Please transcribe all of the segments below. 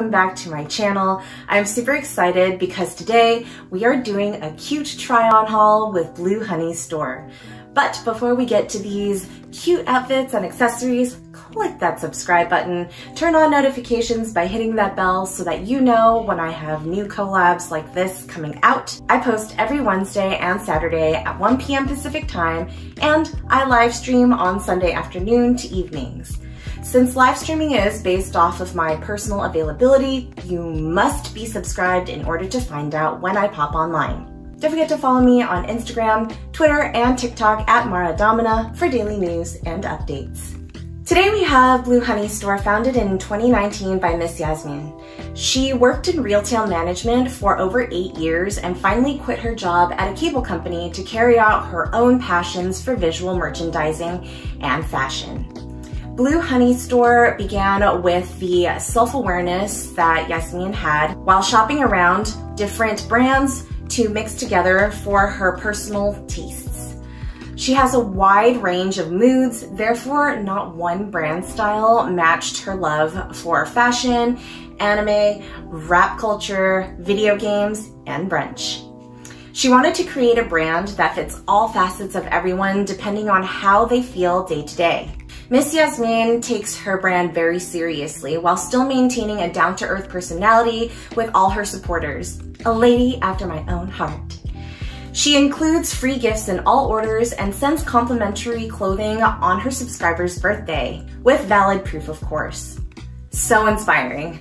Welcome back to my channel. I'm super excited because today we are doing a cute try-on haul with Blue Honey Store. But before we get to these cute outfits and accessories, click that subscribe button, turn on notifications by hitting that bell so that you know when I have new collabs like this coming out. I post every Wednesday and Saturday at 1 p.m. Pacific time, and I live stream on Sunday afternoon to evenings. Since live streaming is based off of my personal availability, you must be subscribed in order to find out when I pop online. Don't forget to follow me on Instagram, Twitter, and TikTok at Maradomina for daily news and updates. Today we have Blue Honey Store, founded in 2019 by Miss Yasmin. She worked in retail management for over 8 years and finally quit her job at a cable company to carry out her own passions for visual merchandising and fashion. Blue Honey Store began with the self-awareness that Yasmin had while shopping around different brands to mix together for her personal tastes. She has a wide range of moods, therefore not one brand style matched her love for fashion, anime, rap culture, video games, and brunch. She wanted to create a brand that fits all facets of everyone depending on how they feel day to day. Miss Yasmin takes her brand very seriously while still maintaining a down-to-earth personality with all her supporters. A lady after my own heart. She includes free gifts in all orders and sends complimentary clothing on her subscriber's birthday, with valid proof of course. So inspiring.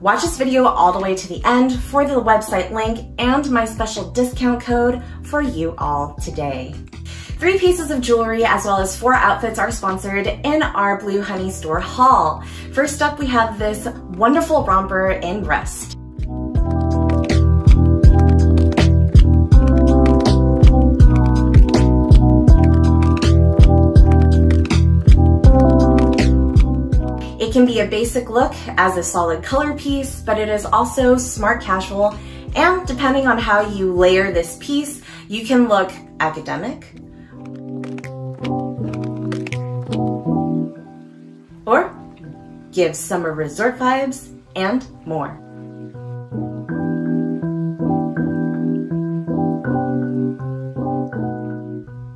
Watch this video all the way to the end for the website link and my special discount code for you all today. 3 pieces of jewelry as well as 4 outfits are sponsored in our Blue Honey Store haul. First up, we have this wonderful romper in rust. It can be a basic look as a solid color piece, but it is also smart casual, and depending on how you layer this piece, you can look academic, or give summer resort vibes, and more.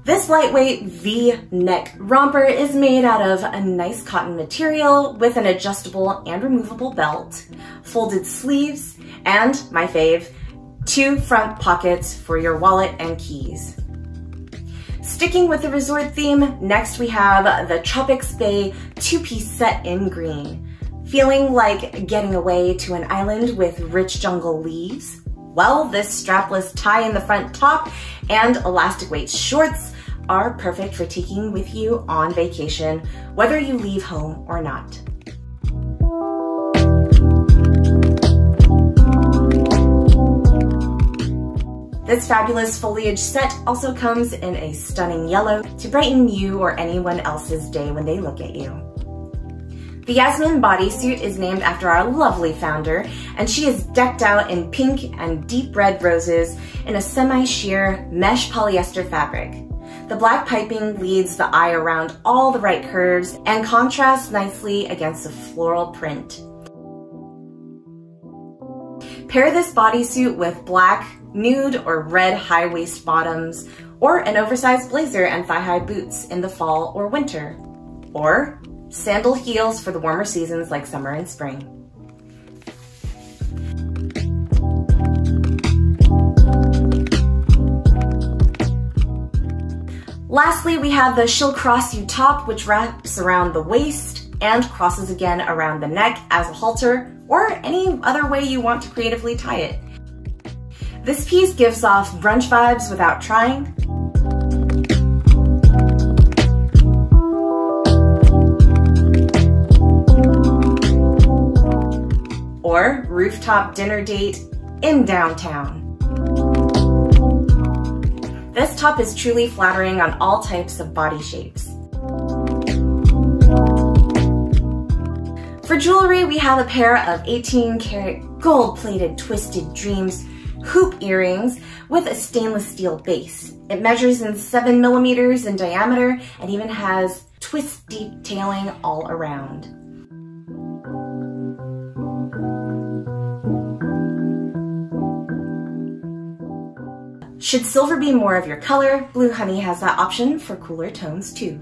This lightweight V-neck romper is made out of a nice cotton material with an adjustable and removable belt, folded sleeves, and, my fave, 2 front pockets for your wallet and keys. Sticking with the resort theme, next we have the Tropics Bay 2-piece set in green. Feeling like getting away to an island with rich jungle leaves? Well, this strapless tie in the front top and elastic waist shorts are perfect for taking with you on vacation, whether you leave home or not. This fabulous foliage set also comes in a stunning yellow to brighten you or anyone else's day when they look at you. The Yasmin bodysuit is named after our lovely founder, and she is decked out in pink and deep red roses in a semi-sheer mesh polyester fabric. The black piping leads the eye around all the right curves and contrasts nicely against the floral print. Pair this bodysuit with black, nude, or red high-waist bottoms, or an oversized blazer and thigh-high boots in the fall or winter, or sandal heels for the warmer seasons like summer and spring. Lastly, we have the Shill Cross U top, which wraps around the waist and crosses again around the neck as a halter, or any other way you want to creatively tie it. This piece gives off brunch vibes without trying. Or rooftop dinner date in downtown. This top is truly flattering on all types of body shapes. For jewelry, we have a pair of 18-karat gold-plated Twisted Dreams hoop earrings with a stainless steel base. It measures in 7 millimeters in diameter and even has twist detailing all around. Should silver be more of your color, Blue Honey has that option for cooler tones too.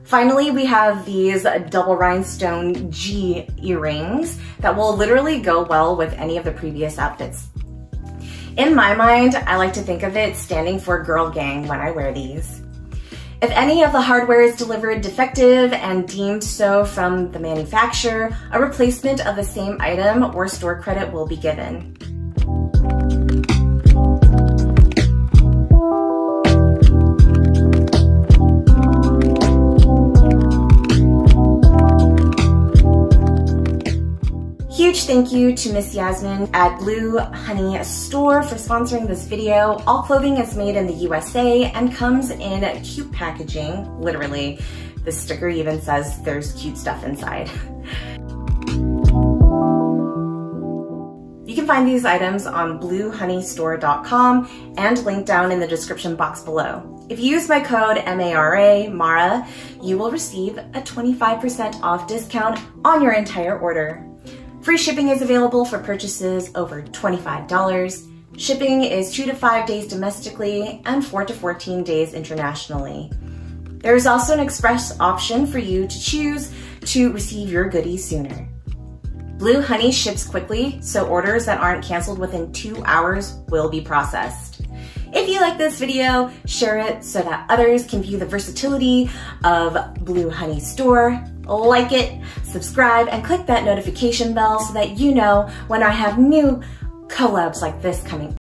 Finally, we have these double rhinestone G earrings that will literally go well with any of the previous outfits. In my mind, I like to think of it standing for girl gang when I wear these. If any of the hardware is delivered defective and deemed so from the manufacturer, a replacement of the same item or store credit will be given. Huge thank you to Miss Yasmin at Blue Honey Store for sponsoring this video. All clothing is made in the USA and comes in cute packaging, literally. The sticker even says there's cute stuff inside. You can find these items on bluehoneystore.com and linked down in the description box below. If you use my code MARA, you will receive a 25% off discount on your entire order. Free shipping is available for purchases over $25. Shipping is 2 to 5 days domestically and 4 to 14 days internationally. There is also an express option for you to choose to receive your goodies sooner. Blue Honey ships quickly, so orders that aren't canceled within 2 hours will be processed. If you like this video, share it so that others can view the versatility of Blue Honey Store. Like it, subscribe, and click that notification bell so that you know when I have new collabs like this coming